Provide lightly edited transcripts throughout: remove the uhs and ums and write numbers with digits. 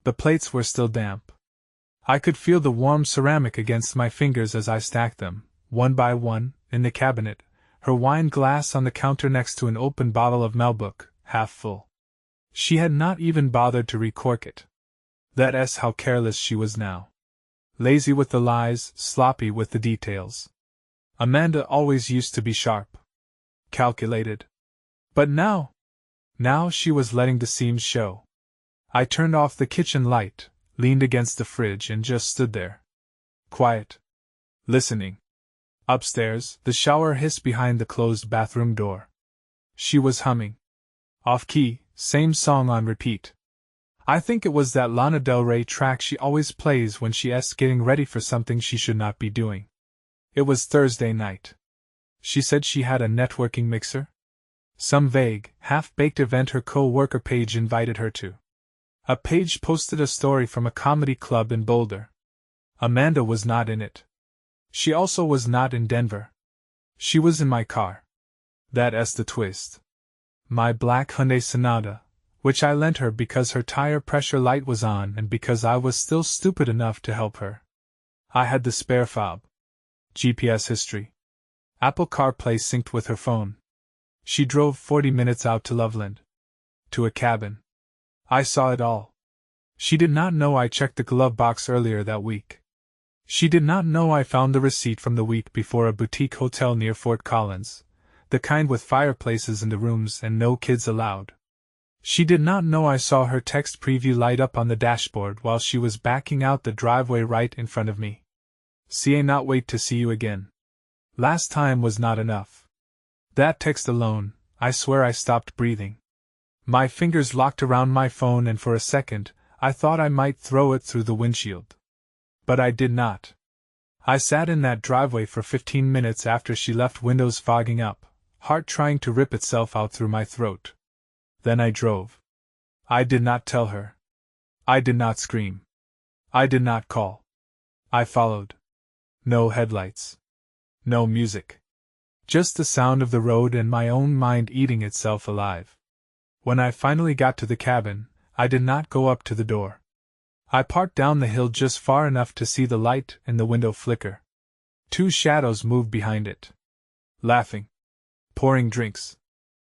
The plates were still damp. I could feel the warm ceramic against my fingers as I stacked them, one by one, in the cabinet, her wine glass on the counter next to an open bottle of Malbec, half full. She had not even bothered to recork it. That's how careless she was now. Lazy with the lies, sloppy with the details. Amanda always used to be sharp. Calculated. But now she was letting the seams show. I turned off the kitchen light, leaned against the fridge and just stood there. Quiet. Listening. Upstairs, the shower hissed behind the closed bathroom door. She was humming. Off-key, same song on repeat. I think it was that Lana Del Rey track she always plays when she's getting ready for something she should not be doing. It was Thursday night. She said she had a networking mixer. Some vague, half-baked event her co-worker Paige invited her to. A Paige posted a story from a comedy club in Boulder. Amanda was not in it. She also was not in Denver. She was in my car. That's the twist. My black Hyundai Sonata, which I lent her because her tire pressure light was on and because I was still stupid enough to help her. I had the spare fob. GPS history. Apple CarPlay synced with her phone. She drove 40 minutes out to Loveland. To a cabin. I saw it all. She did not know I checked the glove box earlier that week. She did not know I found the receipt from the week before a boutique hotel near Fort Collins, the kind with fireplaces in the rooms and no kids allowed. She did not know I saw her text preview light up on the dashboard while she was backing out the driveway right in front of me. Not wait to see you again. Last time was not enough. That text alone, I swear I stopped breathing. My fingers locked around my phone and for a second, I thought I might throw it through the windshield. But I did not. I sat in that driveway for 15 minutes after she left, windows fogging up, heart trying to rip itself out through my throat. Then I drove. I did not tell her. I did not scream. I did not call. I followed. No headlights. No music. Just the sound of the road and my own mind eating itself alive. When I finally got to the cabin, I did not go up to the door. I parked down the hill just far enough to see the light in the window flicker. Two shadows moved behind it. Laughing. Pouring drinks.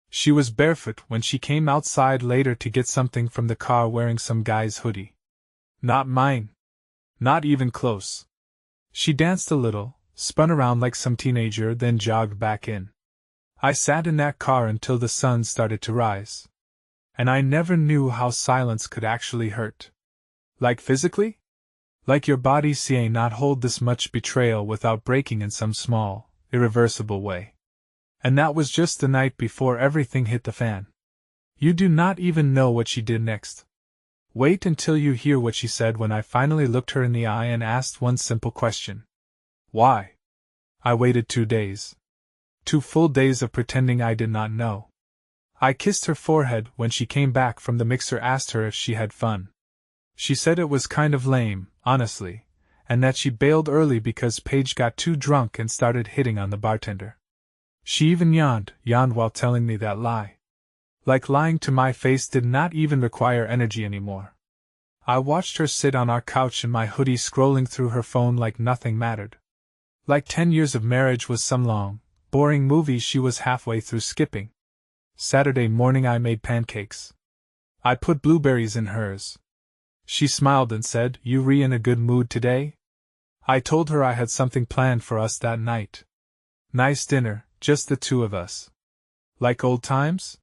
She was barefoot when she came outside later to get something from the car, wearing some guy's hoodie. Not mine. Not even close. She danced a little, spun around like some teenager, then jogged back in. I sat in that car until the sun started to rise. And I never knew how silence could actually hurt. Like physically? Like your body not hold this much betrayal without breaking in some small, irreversible way. And that was just the night before everything hit the fan. You do not even know what she did next. Wait until you hear what she said when I finally looked her in the eye and asked one simple question. Why? I waited 2 days. 2 full days of pretending I did not know. I kissed her forehead when she came back from the mixer, asked her if she had fun. She said it was kind of lame, honestly, and that she bailed early because Paige got too drunk and started hitting on the bartender. She even yawned while telling me that lie. Like lying to my face did not even require energy anymore. I watched her sit on our couch in my hoodie, scrolling through her phone like nothing mattered. Like 10 years of marriage was some long, boring movie she was halfway through skipping. Saturday morning I made pancakes. I put blueberries in hers. She smiled and said, "You in a good mood today?" I told her I had something planned for us that night. Nice dinner, just the two of us. Like old times?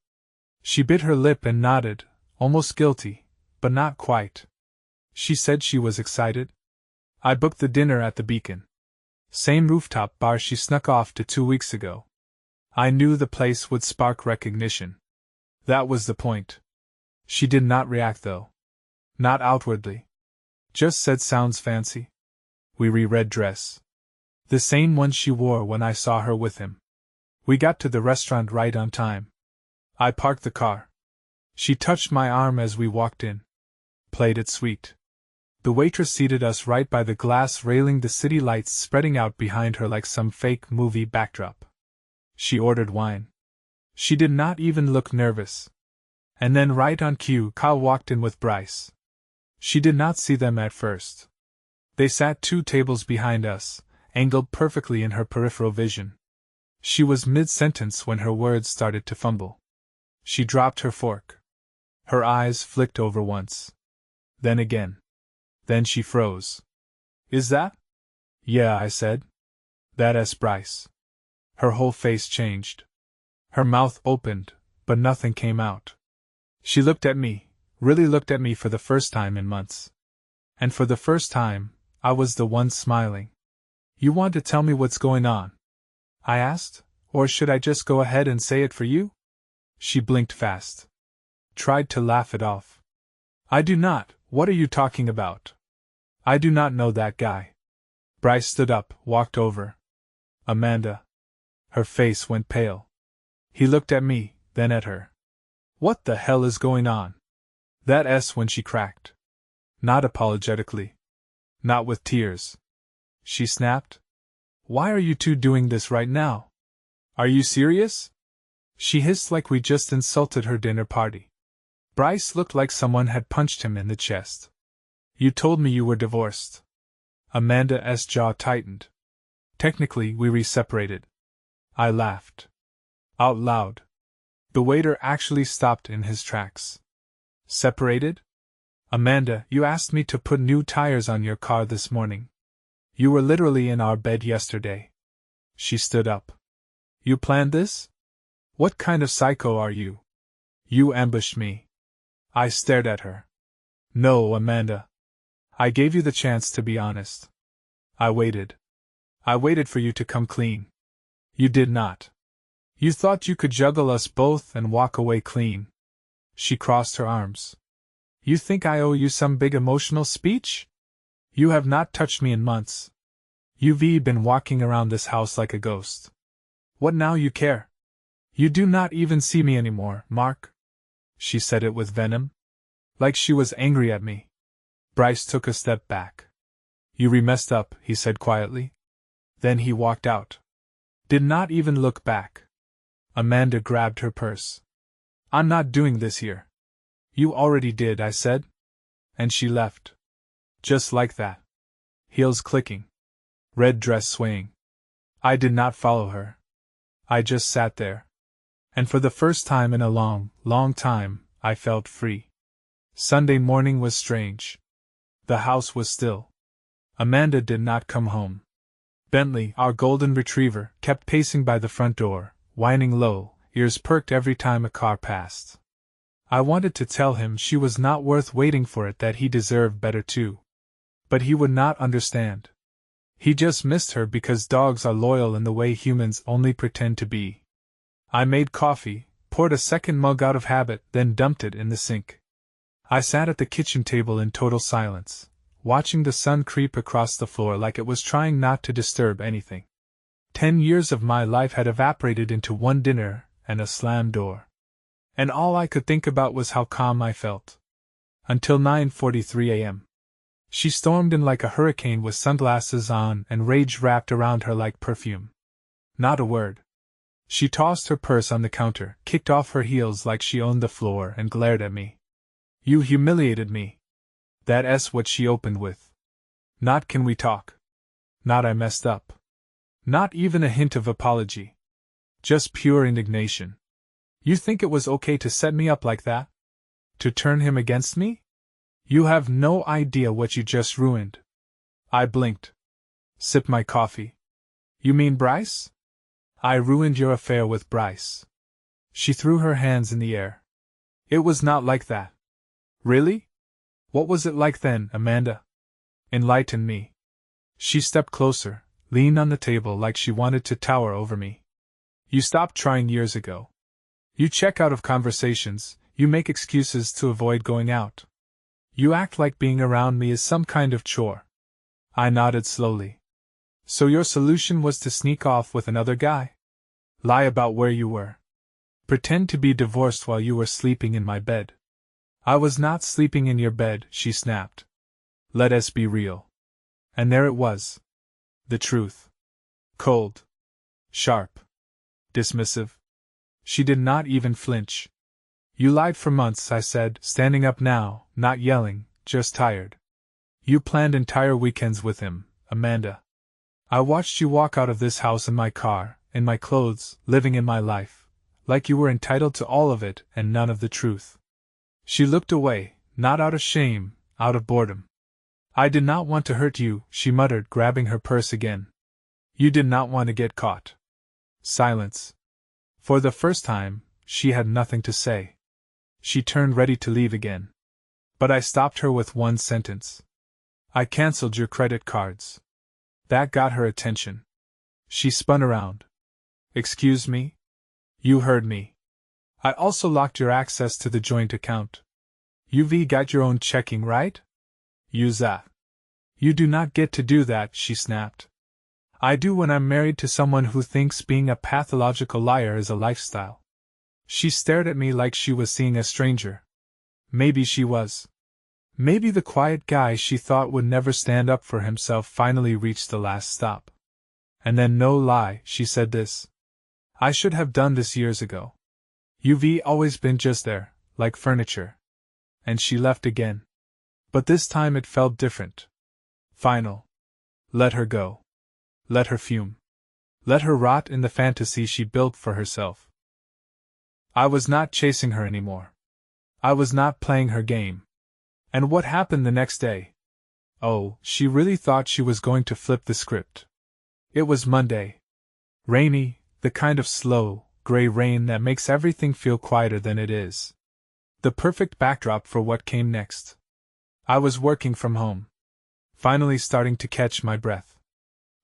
She bit her lip and nodded, almost guilty, but not quite. She said she was excited. I booked the dinner at the Beacon. Same rooftop bar she snuck off to 2 weeks ago. I knew the place would spark recognition. That was the point. She did not react though. Not outwardly. Just said, "Sounds fancy." We reread dress. The same one she wore when I saw her with him. We got to the restaurant right on time. I parked the car. She touched my arm as we walked in. Played it sweet. The waitress seated us right by the glass railing, the city lights spreading out behind her like some fake movie backdrop. She ordered wine. She did not even look nervous. And then right on cue, Kyle walked in with Bryce. She did not see them at first. They sat 2 tables behind us, angled perfectly in her peripheral vision. She was mid-sentence when her words started to fumble. She dropped her fork. Her eyes flicked over once. Then again. Then she froze. Is that? Yeah, I said. That's Bryce. Her whole face changed. Her mouth opened, but nothing came out. She looked at me, really looked at me for the first time in months. And for the first time, I was the one smiling. You want to tell me what's going on? I asked, or should I just go ahead and say it for you? She blinked fast. Tried to laugh it off. I do not, what are you talking about? I do not know that guy. Bryce stood up, walked over. Amanda. Her face went pale. He looked at me, then at her. What the hell is going on? That's when she cracked. Not apologetically. Not with tears. She snapped. Why are you two doing this right now? Are you serious? She hissed like we just insulted her dinner party. Bryce looked like someone had punched him in the chest. You told me you were divorced. Amanda's jaw tightened. Technically, we re-separated. I laughed. Out loud. The waiter actually stopped in his tracks. Separated? Amanda, you asked me to put new tires on your car this morning. You were literally in our bed yesterday. She stood up. You planned this? What kind of psycho are you? You ambushed me. I stared at her. No, Amanda. I gave you the chance to be honest. I waited. I waited for you to come clean. You did not. You thought you could juggle us both and walk away clean. She crossed her arms. You think I owe you some big emotional speech? You have not touched me in months. You've been walking around this house like a ghost. What now you care? You do not even see me anymore, Mark. She said it with venom. Like she was angry at me. Bryce took a step back. You messed up, he said quietly. Then he walked out. Did not even look back. Amanda grabbed her purse. I'm not doing this here. You already did, I said. And she left. Just like that. Heels clicking. Red dress swaying. I did not follow her. I just sat there. And for the first time in a long, long time, I felt free. Sunday morning was strange. The house was still. Amanda did not come home. Bentley, our golden retriever, kept pacing by the front door, whining low, ears perked every time a car passed. I wanted to tell him she was not worth waiting for it, that he deserved better too. But he would not understand. He just missed her because dogs are loyal in the way humans only pretend to be. I made coffee, poured a second mug out of habit, then dumped it in the sink. I sat at the kitchen table in total silence, watching the sun creep across the floor like it was trying not to disturb anything. 10 years of my life had evaporated into one dinner and a slammed door. And all I could think about was how calm I felt. Until 9:43 a.m. She stormed in like a hurricane with sunglasses on and rage wrapped around her like perfume. Not a word. She tossed her purse on the counter, kicked off her heels like she owned the floor, and glared at me. You humiliated me. That's what she opened with. Not can we talk. Not I messed up. Not even a hint of apology. Just pure indignation. You think it was okay to set me up like that? To turn him against me? You have no idea what you just ruined. I blinked. Sipped my coffee. You mean Bryce? I ruined your affair with Bryce. She threw her hands in the air. It was not like that. Really? What was it like then, Amanda? Enlighten me. She stepped closer, leaned on the table like she wanted to tower over me. You stopped trying years ago. You check out of conversations, you make excuses to avoid going out. You act like being around me is some kind of chore. I nodded slowly. So your solution was to sneak off with another guy? Lie about where you were. Pretend to be divorced while you were sleeping in my bed. I was not sleeping in your bed, she snapped. Let us be real. And there it was. The truth. Cold. Sharp. Dismissive. She did not even flinch. You lied for months, I said, standing up now, not yelling, just tired. You planned entire weekends with him, Amanda. I watched you walk out of this house in my car, in my clothes, living in my life, like you were entitled to all of it and none of the truth. She looked away, not out of shame, out of boredom. I did not want to hurt you, she muttered, grabbing her purse again. You did not want to get caught. Silence. For the first time, she had nothing to say. She turned ready to leave again. But I stopped her with one sentence. I cancelled your credit cards. That got her attention. She spun around. Excuse me? You heard me. I also locked your access to the joint account. You've got your own checking, right? Use that. You do not get to do that, she snapped. I do when I'm married to someone who thinks being a pathological liar is a lifestyle. She stared at me like she was seeing a stranger. Maybe she was. Maybe the quiet guy she thought would never stand up for himself finally reached the last stop. And then, no lie, she said this. I should have done this years ago. You've always been just there, like furniture. And she left again. But this time it felt different. Final. Let her go. Let her fume. Let her rot in the fantasy she built for herself. I was not chasing her anymore. I was not playing her game. And what happened the next day? Oh, she really thought she was going to flip the script. It was Monday. Rainy, the kind of slow, gray rain that makes everything feel quieter than it is. The perfect backdrop for what came next. I was working from home. Finally starting to catch my breath.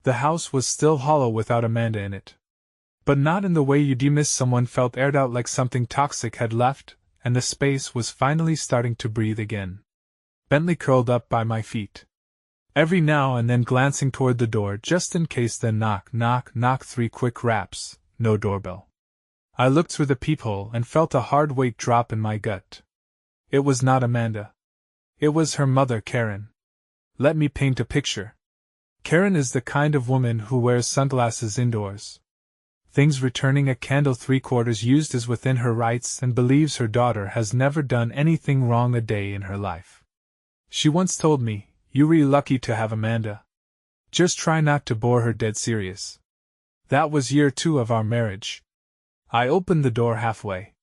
The house was still hollow without Amanda in it. But not in the way you'd miss someone felt aired out like something toxic had left, and the space was finally starting to breathe again. Bentley curled up by my feet. Every now and then glancing toward the door just in case, then knock, knock, knock, 3 quick raps, no doorbell. I looked through the peephole and felt a hard weight drop in my gut. It was not Amanda. It was her mother, Karen. Let me paint a picture. Karen is the kind of woman who wears sunglasses indoors. Things returning a candle 3/4 used is within her rights and believes her daughter has never done anything wrong a day in her life. She once told me, "You're really lucky to have Amanda. Just try not to bore her dead serious." That was year 2 of our marriage. I opened the door halfway.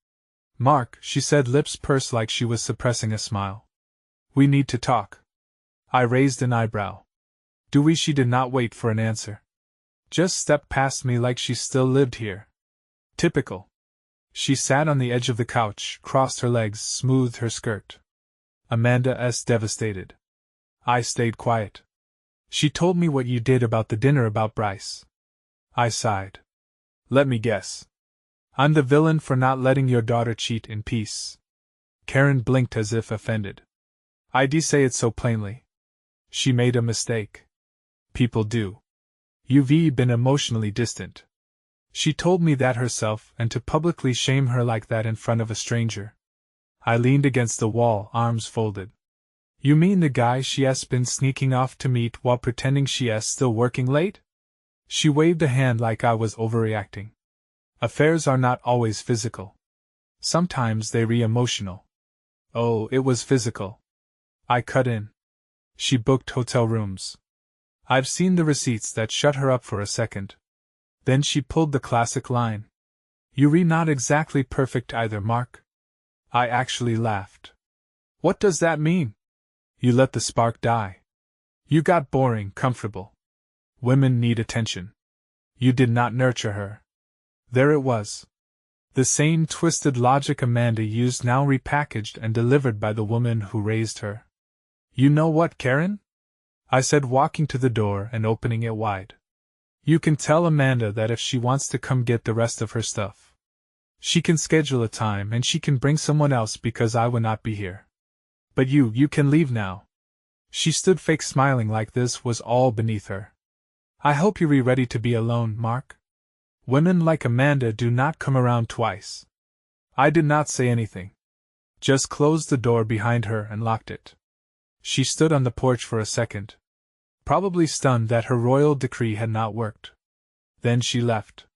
Mark, she said, lips pursed like she was suppressing a smile. We need to talk. I raised an eyebrow. Do we? She did not wait for an answer. Just stepped past me like she still lived here. Typical. She sat on the edge of the couch, crossed her legs, smoothed her skirt. Amanda's devastated. I stayed quiet. She told me what you did about the dinner about Bryce. I sighed. Let me guess. I'm the villain for not letting your daughter cheat in peace. Karen blinked as if offended. I'd say it so plainly. She made a mistake. People do. You've been emotionally distant. She told me that herself, and to publicly shame her like that in front of a stranger. I leaned against the wall, arms folded. You mean the guy she's been sneaking off to meet while pretending she's still working late? She waved a hand like I was overreacting. Affairs are not always physical. Sometimes they're emotional. Oh, it was physical. I cut in. She booked hotel rooms. I've seen the receipts that shut her up for a second. Then she pulled the classic line. You're not exactly perfect either, Mark. I actually laughed. What does that mean? You let the spark die. You got boring, comfortable. Women need attention. You did not nurture her. There it was. The same twisted logic Amanda used, now repackaged and delivered by the woman who raised her. You know what, Karen? I said, walking to the door and opening it wide. You can tell Amanda that if she wants to come get the rest of her stuff, she can schedule a time and she can bring someone else because I will not be here. But you can leave now. She stood fake smiling like this was all beneath her. I hope you're ready to be alone, Mark. Women like Amanda do not come around twice. I did not say anything. Just closed the door behind her and locked it. She stood on the porch for a second, probably stunned that her royal decree had not worked. Then she left.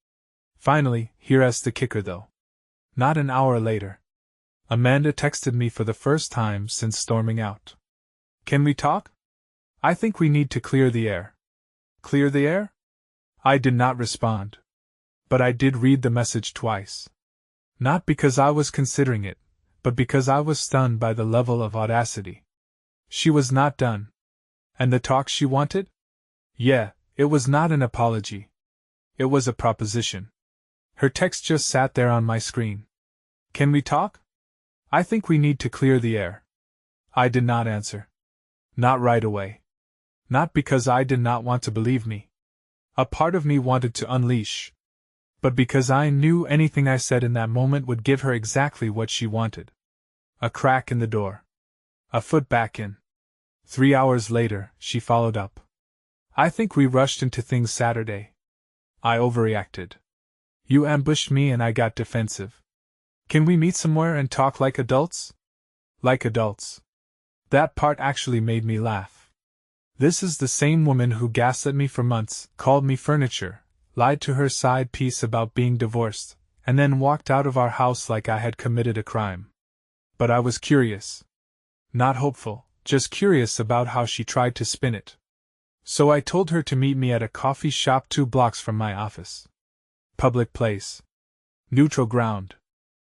Finally, here's the kicker though. Not an hour later, Amanda texted me for the first time since storming out. Can we talk? I think we need to clear the air. Clear the air? I did not respond. But I did read the message twice. Not because I was considering it, but because I was stunned by the level of audacity. She was not done. And the talk she wanted? Yeah, it was not an apology. It was a proposition. Her text just sat there on my screen. Can we talk? I think we need to clear the air. I did not answer. Not right away. Not because I did not want to believe me. A part of me wanted to unleash. But because I knew anything I said in that moment would give her exactly what she wanted. A crack in the door. A foot back in. 3 hours later, she followed up. I think we rushed into things Saturday. I overreacted. You ambushed me and I got defensive. Can we meet somewhere and talk like adults? Like adults. That part actually made me laugh. This is the same woman who gaslit me for months, called me furniture, lied to her side piece about being divorced, and then walked out of our house like I had committed a crime. But I was curious. Not hopeful, just curious about how she tried to spin it. So I told her to meet me at a coffee shop 2 blocks from my office. Public place. Neutral ground.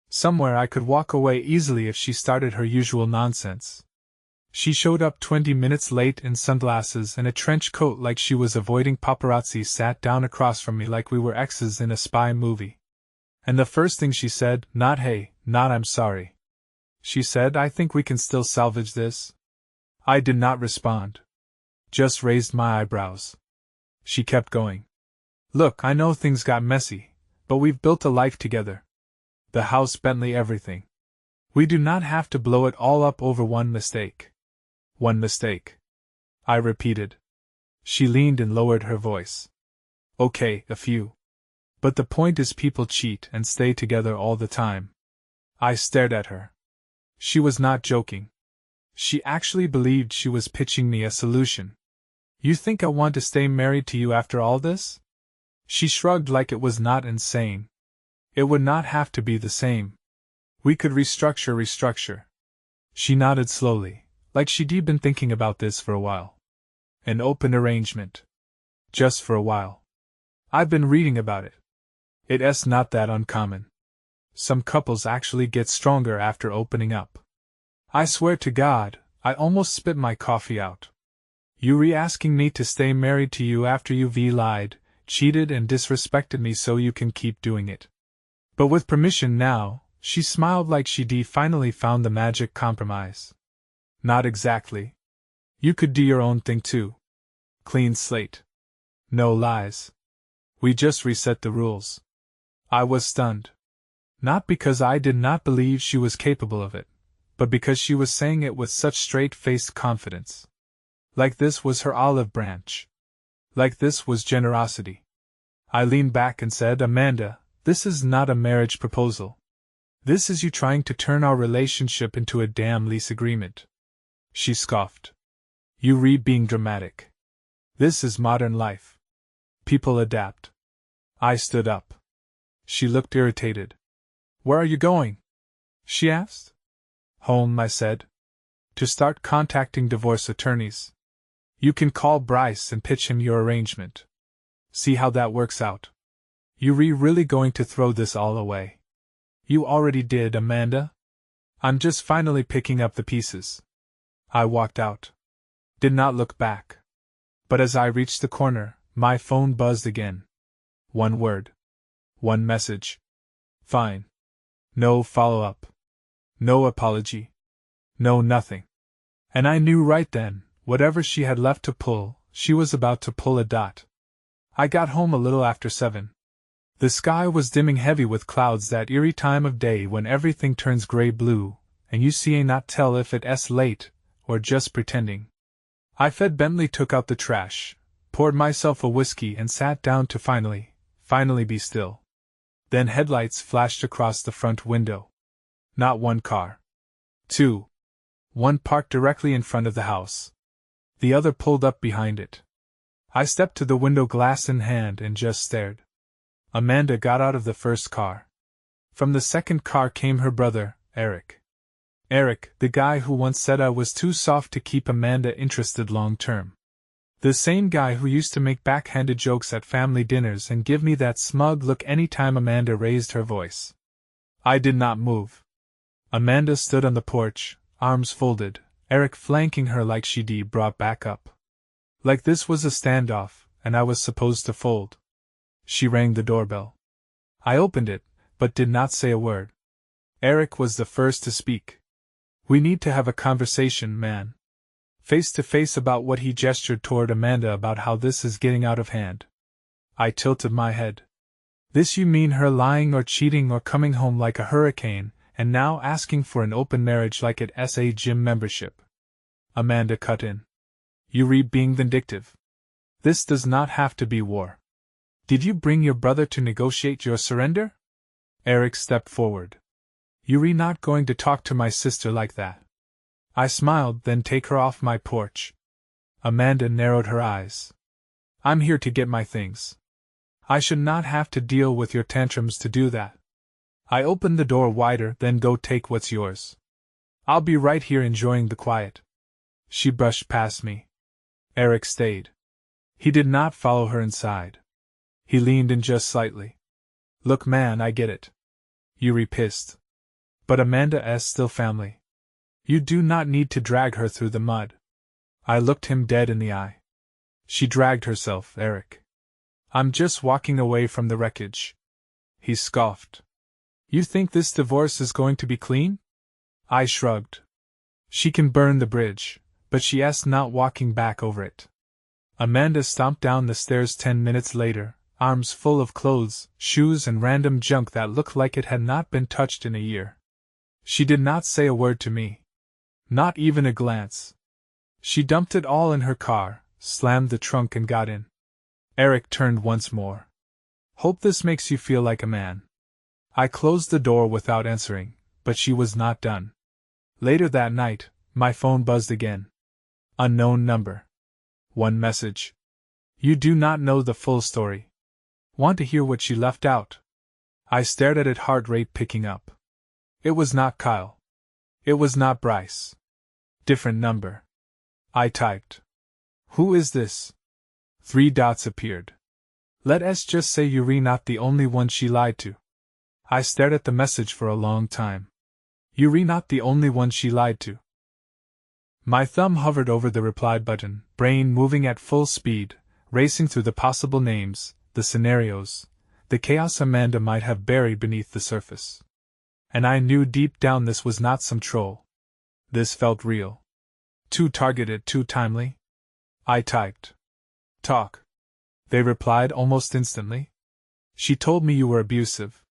Somewhere I could walk away easily if she started her usual nonsense. She showed up 20 minutes late in sunglasses and a trench coat like she was avoiding paparazzi, sat down across from me like we were exes in a spy movie. And the first thing she said, not hey, not I'm sorry. She said, I think we can still salvage this. I did not respond. Just raised my eyebrows. She kept going. Look, I know things got messy, but we've built a life together. The house, Bentley, everything. We do not have to blow it all up over one mistake. One mistake. I repeated. She leaned and lowered her voice. Okay, a few. But the point is people cheat and stay together all the time. I stared at her. She was not joking. She actually believed she was pitching me a solution. You think I want to stay married to you after all this? She shrugged like it was not insane. It would not have to be the same. We could restructure. She nodded slowly, like she'd been thinking about this for a while. An open arrangement. Just for a while. I've been reading about it. It's not that uncommon. Some couples actually get stronger after opening up. I swear to God, I almost spit my coffee out. You re-asking me to stay married to you after you've lied, cheated and disrespected me so you can keep doing it. But with permission now, she smiled like she'd finally found the magic compromise. Not exactly. You could do your own thing too. Clean slate. No lies. We just reset the rules. I was stunned. Not because I did not believe she was capable of it, but because she was saying it with such straight-faced confidence. Like this was her olive branch. Like this was generosity. I leaned back and said, Amanda, this is not a marriage proposal. This is you trying to turn our relationship into a damn lease agreement. She scoffed. You read being dramatic. This is modern life. People adapt. I stood up. She looked irritated. Where are you going? She asked. Home, I said. To start contacting divorce attorneys. You can call Bryce and pitch him your arrangement. See how that works out. You really going to throw this all away? You already did, Amanda. I'm just finally picking up the pieces. I walked out. Did not look back. But as I reached the corner, my phone buzzed again. One word. One message. Fine. No follow-up. No apology. No nothing. And I knew right then, whatever she had left to pull, she was about to pull a dot. I got home a little after 7. The sky was dimming heavy with clouds, that eerie time of day when everything turns gray-blue, and you see not tell if it's late, or just pretending. I fed Bentley, took out the trash, poured myself a whiskey and sat down to finally be still. Then headlights flashed across the front window. Not one car. 2. One parked directly in front of the house. The other pulled up behind it. I stepped to the window, glass in hand, and just stared. Amanda got out of the first car. From the second car came her brother, Eric. Eric, the guy who once said I was too soft to keep Amanda interested long term. The same guy who used to make backhanded jokes at family dinners and give me that smug look any time Amanda raised her voice. I did not move. Amanda stood on the porch, arms folded, Eric flanking her like she'd brought back up. Like this was a standoff, and I was supposed to fold. She rang the doorbell. I opened it, but did not say a word. Eric was the first to speak. We need to have a conversation, man. Face to face about what he gestured toward Amanda about how this is getting out of hand. I tilted my head. This you mean her lying or cheating or coming home like a hurricane, and now asking for an open marriage like at SA gym membership. Amanda cut in. You read being vindictive. This does not have to be war. Did you bring your brother to negotiate your surrender? Eric stepped forward. You're not going to talk to my sister like that. I smiled, then take her off my porch. Amanda narrowed her eyes. I'm here to get my things. I should not have to deal with your tantrums to do that. I opened the door wider, then go take what's yours. I'll be right here enjoying the quiet. She brushed past me. Eric stayed. He did not follow her inside. He leaned in just slightly. Look, man, I get it. Yuri pissed. But Amanda's still family. You do not need to drag her through the mud. I looked him dead in the eye. She dragged herself, Eric. I'm just walking away from the wreckage. He scoffed. You think this divorce is going to be clean? I shrugged. She can burn the bridge, but she's not walking back over it. Amanda stomped down the stairs 10 minutes later, arms full of clothes, shoes and random junk that looked like it had not been touched in a year. She did not say a word to me. Not even a glance. She dumped it all in her car, slammed the trunk and got in. Eric turned once more. Hope this makes you feel like a man. I closed the door without answering, but she was not done. Later that night, my phone buzzed again. Unknown number. One message. You do not know the full story. Want to hear what she left out? I stared at it, heart rate picking up. It was not Kyle. It was not Bryce. Different number. I typed. Who is this? 3 dots appeared. Let's just say you're not the only one she lied to. I stared at the message for a long time. You're not the only one she lied to. My thumb hovered over the reply button, brain moving at full speed, racing through the possible names, the scenarios, the chaos Amanda might have buried beneath the surface. And I knew deep down this was not some troll. This felt real. Too targeted, too timely. I typed. Talk. They replied almost instantly. She told me you were abusive.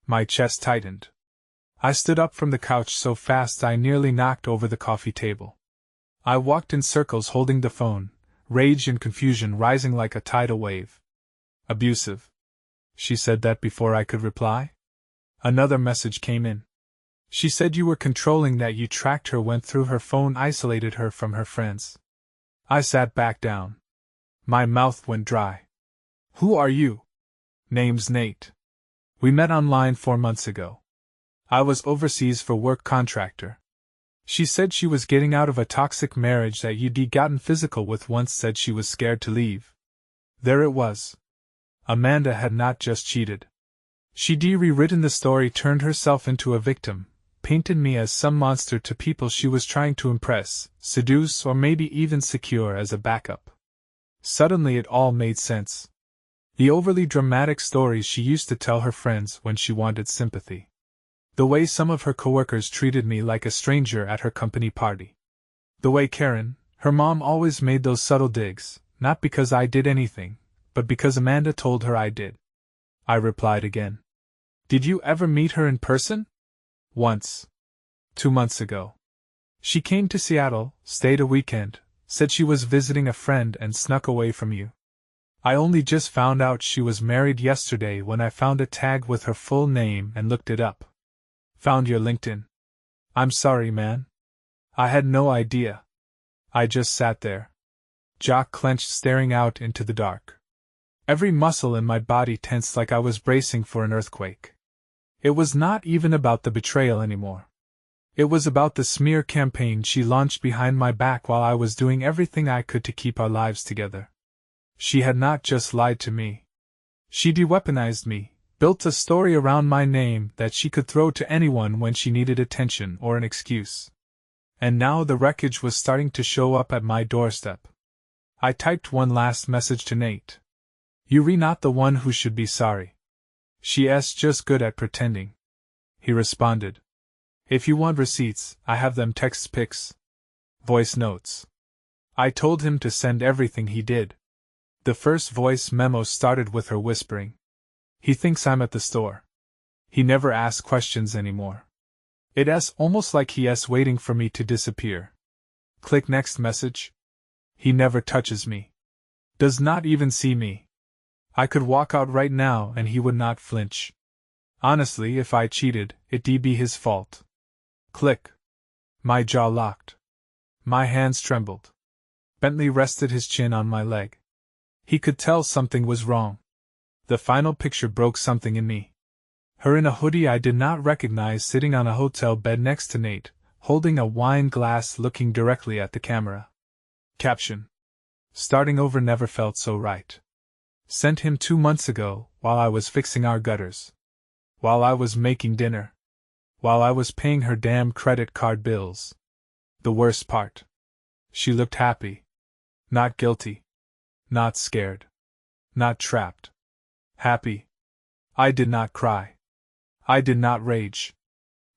My chest tightened. I stood up from the couch so fast I nearly knocked over the coffee table. I walked in circles holding the phone, rage and confusion rising like a tidal wave. Abusive. She said that before I could reply? Another message came in. She said you were controlling, that you tracked her, went through her phone, isolated her from her friends. I sat back down. My mouth went dry. Who are you? Name's Nate. We met online 4 months ago. I was overseas for work, contractor. She said she was getting out of a toxic marriage that you'd gotten physical with once, said she was scared to leave. There it was. Amanda had not just cheated. She'd rewritten the story, turned herself into a victim, painted me as some monster to people she was trying to impress, seduce, or maybe even secure as a backup. Suddenly it all made sense. The overly dramatic stories she used to tell her friends when she wanted sympathy. The way some of her coworkers treated me like a stranger at her company party. The way Karen, her mom, always made those subtle digs, not because I did anything, but because Amanda told her I did. I replied again. Did you ever meet her in person? Once. 2 months ago. She came to Seattle, stayed a weekend, said she was visiting a friend and snuck away from you. I only just found out she was married yesterday when I found a tag with her full name and looked it up. Found your LinkedIn. I'm sorry, man. I had no idea. I just sat there. Jaw clenched, staring out into the dark. Every muscle in my body tensed like I was bracing for an earthquake. It was not even about the betrayal anymore. It was about the smear campaign she launched behind my back while I was doing everything I could to keep our lives together. She had not just lied to me. She de-weaponized me, built a story around my name that she could throw to anyone when she needed attention or an excuse. And now the wreckage was starting to show up at my doorstep. I typed one last message to Nate. "You're not the one who should be sorry. She's just good at pretending." He responded. "If you want receipts, I have them. Text pics. Voice notes." I told him to send everything he did. The first voice memo started with her whispering. "He thinks I'm at the store. He never asks questions anymore. It's almost like he's waiting for me to disappear." Click next message. "He never touches me. Does not even see me. I could walk out right now and he would not flinch. Honestly, if I cheated, it'd be his fault." Click. My jaw locked. My hands trembled. Bentley rested his chin on my leg. He could tell something was wrong. The final picture broke something in me. Her in a hoodie I did not recognize, sitting on a hotel bed next to Nate, holding a wine glass, looking directly at the camera. Caption: "Starting over never felt so right. Sent him 2 months ago, while I was fixing our gutters. While I was making dinner. While I was paying her damn credit card bills. The worst part. She looked happy. Not guilty. Not scared. Not trapped. Happy. I did not cry. I did not rage.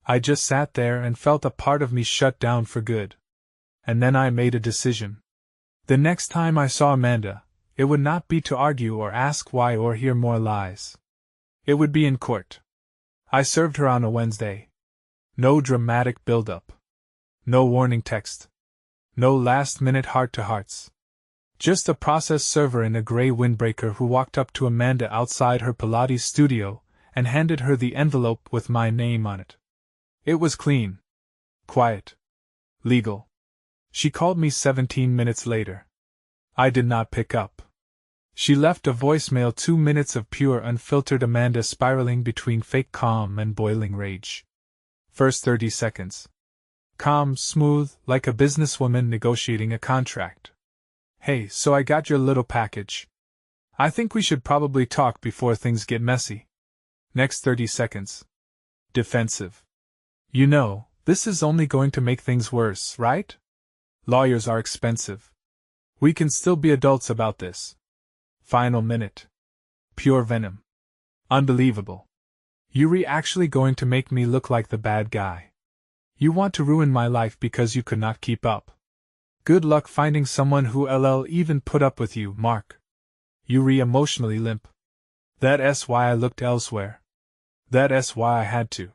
I just sat there and felt a part of me shut down for good. And then I made a decision. The next time I saw Amanda, it would not be to argue or ask why or hear more lies. It would be in court. I served her on a Wednesday. No dramatic build-up. No warning text. No last-minute heart-to-hearts. Just a process server in a gray windbreaker who walked up to Amanda outside her Pilates studio and handed her the envelope with my name on it. It was clean. Quiet. Legal. She called me 17 minutes later. I did not pick up. She left a voicemail, 2 minutes of pure unfiltered Amanda spiraling between fake calm and boiling rage. First 30 seconds. Calm, smooth, like a businesswoman negotiating a contract. "Hey, so I got your little package. I think we should probably talk before things get messy." Next 30 seconds. Defensive. "You know, this is only going to make things worse, right? Lawyers are expensive. We can still be adults about this." Final minute. Pure venom. Unbelievable. "You're actually going to make me look like the bad guy. You want to ruin my life because you could not keep up. Good luck finding someone who'll even put up with you, Mark. You're emotionally limp. That's why I looked elsewhere. That's why I had to."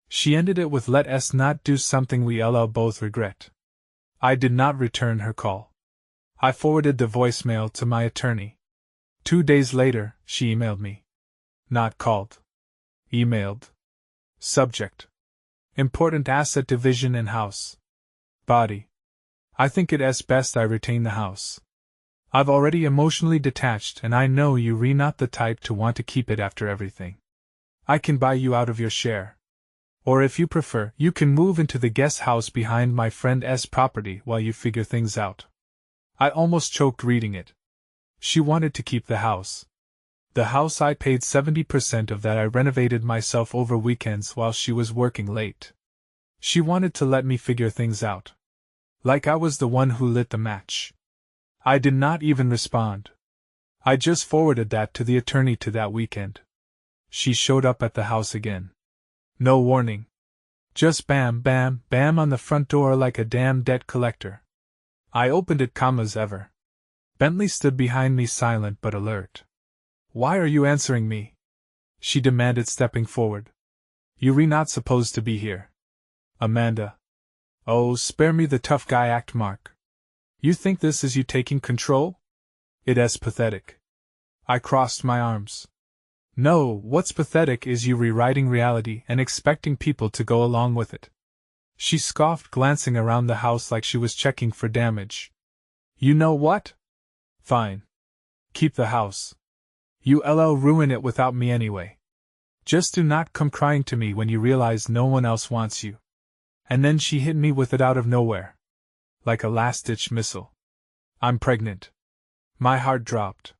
She ended it with, "Let us not do something we'll both regret." I did not return her call. I forwarded the voicemail to my attorney. 2 days later, she emailed me. Not called. Emailed. Subject: Important asset division in house. Body: I think it's best I retain the house. I've already emotionally detached and I know you're not the type to want to keep it after everything. I can buy you out of your share. Or if you prefer, you can move into the guest house behind my friend's property while you figure things out. I almost choked reading it. She wanted to keep the house. The house I paid 70% of that I renovated myself over weekends while she was working late. She wanted to let me figure things out. Like I was the one who lit the match. I did not even respond. I just forwarded that to the attorney to that weekend. She showed up at the house again. No warning. Just bam, bam, bam on the front door like a damn debt collector. I opened it, as ever. Bentley stood behind me, silent but alert. "Why are you answering me?" she demanded, stepping forward. "You're not supposed to be here." "Amanda." "Oh, spare me the tough guy act, Mark. You think this is you taking control? It's pathetic." I crossed my arms. "No, what's pathetic is you rewriting reality and expecting people to go along with it." She scoffed, glancing around the house like she was checking for damage. "You know what? Fine. Keep the house. You'll ruin it without me anyway. Just do not come crying to me when you realize no one else wants you. And then she hit me with it out of nowhere. Like a last-ditch missile. I'm pregnant. My heart dropped.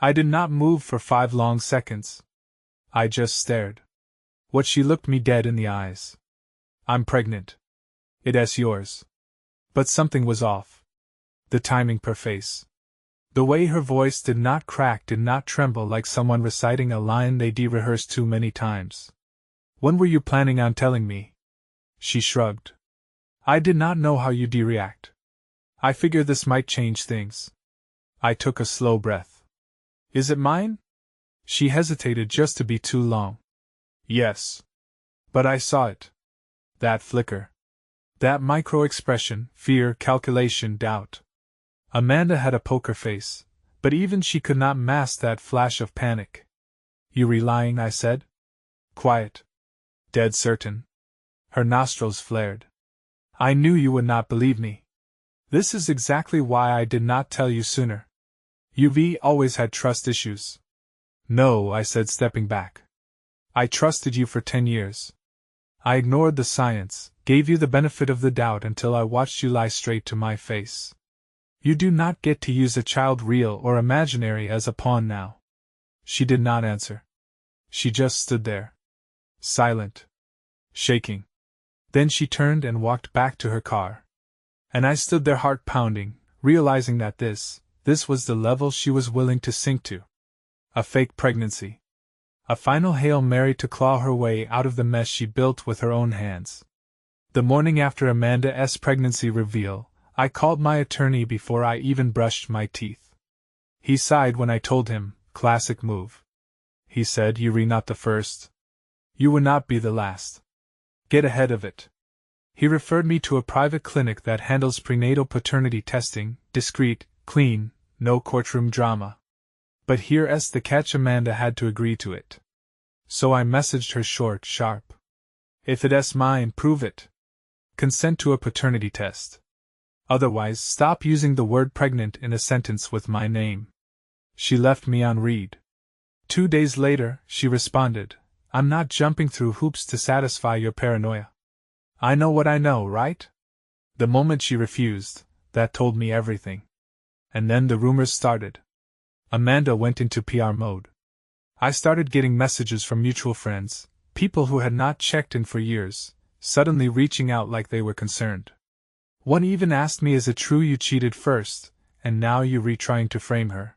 I did not move for 5 long seconds. I just stared. What she looked me dead in the eyes. I'm pregnant. It's yours. But something was off. The timing per face. The way her voice did not crack, did not tremble like someone reciting a line they de-rehearsed too many times. When were you planning on telling me? She shrugged. I did not know how you'd react. I figured this might change things. I took a slow breath. Is it mine? She hesitated just to be too long. Yes. But I saw it. That flicker. That micro-expression, fear, calculation, doubt. Amanda had a poker face, but even she could not mask that flash of panic. You lying, I said. Quiet. Dead certain. Her nostrils flared. I knew you would not believe me. This is exactly why I did not tell you sooner. You've always had trust issues. No, I said, stepping back. I trusted you for 10 years. I ignored the science, gave you the benefit of the doubt until I watched you lie straight to my face. You do not get to use a child, real or imaginary, as a pawn now. She did not answer. She just stood there. Silent. Shaking. Then she turned and walked back to her car. And I stood there, heart pounding, realizing that this was the level she was willing to sink to. A fake pregnancy. A final Hail Mary to claw her way out of the mess she built with her own hands. The morning after Amanda's pregnancy reveal, I called my attorney before I even brushed my teeth. He sighed when I told him, classic move. He said, you're not the first. You will not be the last. Get ahead of it. He referred me to a private clinic that handles prenatal paternity testing, discreet, clean, no courtroom drama. But here's the catch: Amanda had to agree to it. So I messaged her short, sharp. If it's mine, prove it. Consent to a paternity test. Otherwise, stop using the word pregnant in a sentence with my name. She left me on read. 2 days later, she responded, I'm not jumping through hoops to satisfy your paranoia. I know what I know, right? The moment she refused, that told me everything. And then the rumors started. Amanda went into PR mode. I started getting messages from mutual friends, people who had not checked in for years, suddenly reaching out like they were concerned. One even asked me, is it true you cheated first, and now you're retrying to frame her?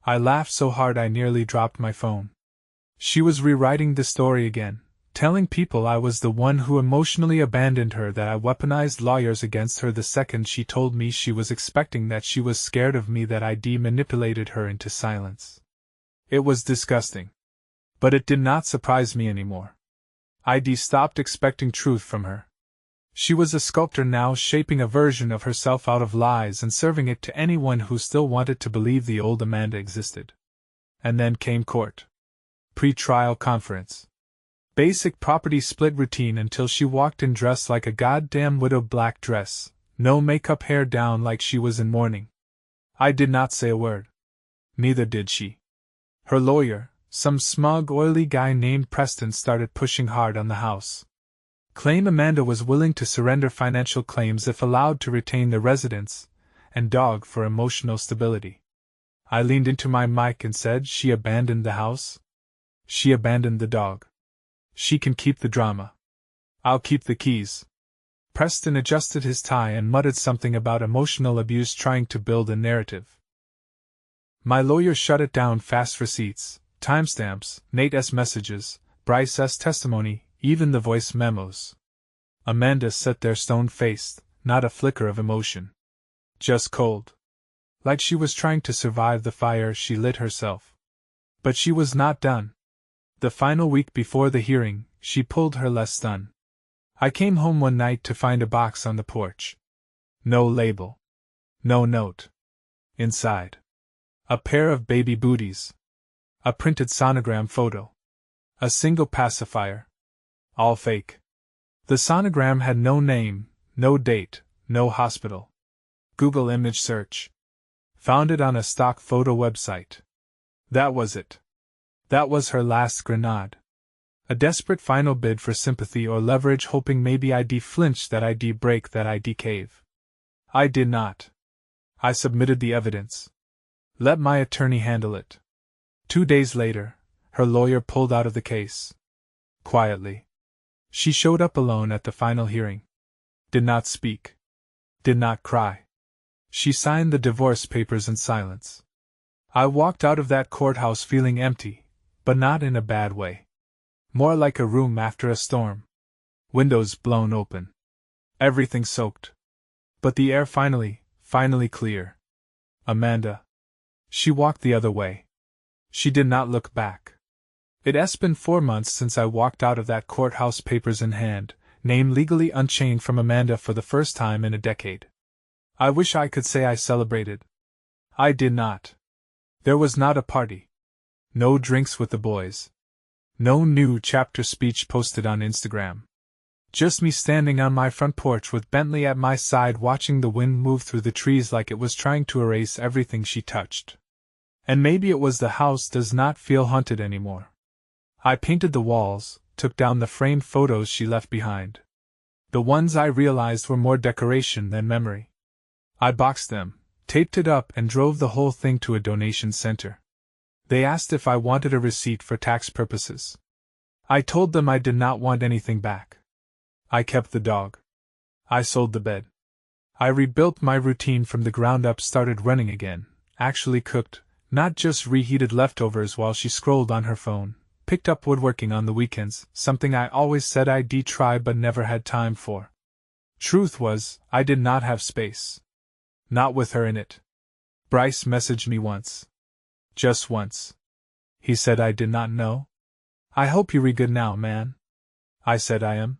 I laughed so hard I nearly dropped my phone. She was rewriting the story again, telling people I was the one who emotionally abandoned her, that I weaponized lawyers against her the second she told me she was expecting, that she was scared of me, that I manipulated her into silence. It was disgusting. But it did not surprise me anymore. I stopped expecting truth from her. She was a sculptor now, shaping a version of herself out of lies and serving it to anyone who still wanted to believe the old Amanda existed. And then came court. Pre-trial conference. Basic property split routine until she walked in dressed like a goddamn widow, black dress, no makeup, hair down like she was in mourning. I did not say a word. Neither did she. Her lawyer, some smug, oily guy named Preston, started pushing hard on the house. Claim Amanda was willing to surrender financial claims if allowed to retain the residence, and dog for emotional stability. I leaned into my mic and said, she abandoned the house. She abandoned the dog. She can keep the drama. I'll keep the keys. Preston adjusted his tie and muttered something about emotional abuse, trying to build a narrative. My lawyer shut it down fast: receipts, timestamps, Nate's messages, Bryce's testimony, even the voice memos. Amanda sat there stone-faced, not a flicker of emotion. Just cold. Like she was trying to survive the fire she lit herself. But she was not done. The final week before the hearing, she pulled her less stun. I came home one night to find a box on the porch. No label. No note. Inside. A pair of baby booties. A printed sonogram photo. A single pacifier. All fake. The sonogram had no name, no date, no hospital. Google image search. Found it on a stock photo website. That was it. That was her last grenade. A desperate final bid for sympathy or leverage, hoping maybe I'd flinch, that I'd break, that I'd cave. I did not. I submitted the evidence. Let my attorney handle it. 2 days later, her lawyer pulled out of the case. Quietly. She showed up alone at the final hearing. Did not speak. Did not cry. She signed the divorce papers in silence. I walked out of that courthouse feeling empty, but not in a bad way. More like a room after a storm. Windows blown open. Everything soaked. But the air finally clear. Amanda. She walked the other way. She did not look back. It's been 4 months since I walked out of that courthouse, papers in hand, name legally unchained from Amanda for the first time in a decade. I wish I could say I celebrated. I did not. There was not a party. No drinks with the boys. No new chapter speech posted on Instagram. Just me standing on my front porch with Bentley at my side, watching the wind move through the trees like it was trying to erase everything she touched. And maybe it was the house does not feel haunted anymore. I painted the walls, took down the framed photos she left behind. The ones I realized were more decoration than memory. I boxed them, taped it up, and drove the whole thing to a donation center. They asked if I wanted a receipt for tax purposes. I told them I did not want anything back. I kept the dog. I sold the bed. I rebuilt my routine from the ground up, started running again, actually cooked, not just reheated leftovers while she scrolled on her phone, picked up woodworking on the weekends, something I always said I'd try but never had time for. Truth was, I did not have space. Not with her in it. Bryce messaged me once. Just once. He said I did not know. I hope you're good now, man. I said I am.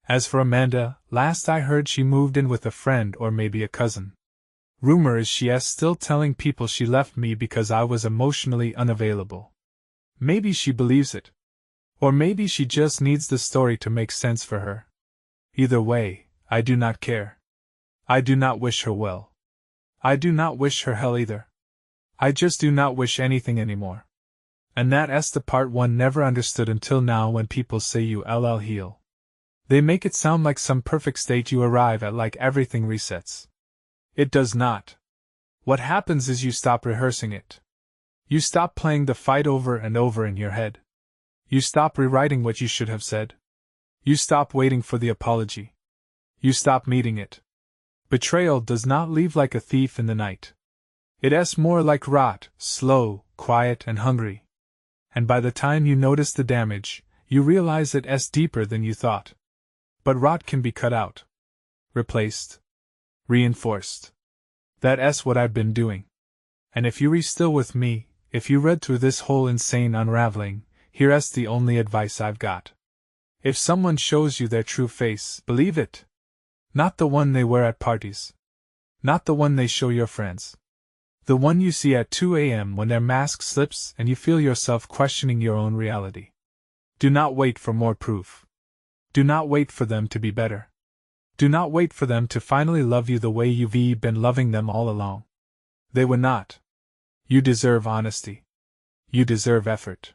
As for Amanda, last I heard she moved in with a friend or maybe a cousin. Rumor is she's still telling people she left me because I was emotionally unavailable. Maybe she believes it. Or maybe she just needs the story to make sense for her. Either way, I do not care. I do not wish her well. I do not wish her hell either. I just do not wish anything anymore. And that's the part one never understood until now when people say you heal. They make it sound like some perfect state you arrive at, like everything resets. It does not. What happens is you stop rehearsing it. You stop playing the fight over and over in your head. You stop rewriting what you should have said. You stop waiting for the apology. You stop meeting it. Betrayal does not leave like a thief in the night. It's more like rot, slow, quiet, and hungry. And by the time you notice the damage, you realize it's deeper than you thought. But rot can be cut out. Replaced. Reinforced. That's what I've been doing. And if you're still with me, if you read through this whole insane unraveling, here's the only advice I've got. If someone shows you their true face, believe it. Not the one they wear at parties. Not the one they show your friends. The one you see at 2 a.m. when their mask slips and you feel yourself questioning your own reality. Do not wait for more proof. Do not wait for them to be better. Do not wait for them to finally love you the way you've been loving them all along. They would not. You deserve honesty. You deserve effort.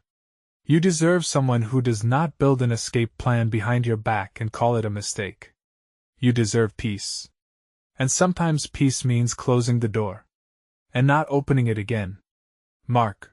You deserve someone who does not build an escape plan behind your back and call it a mistake. You deserve peace. And sometimes peace means closing the door. And not opening it again. Mark.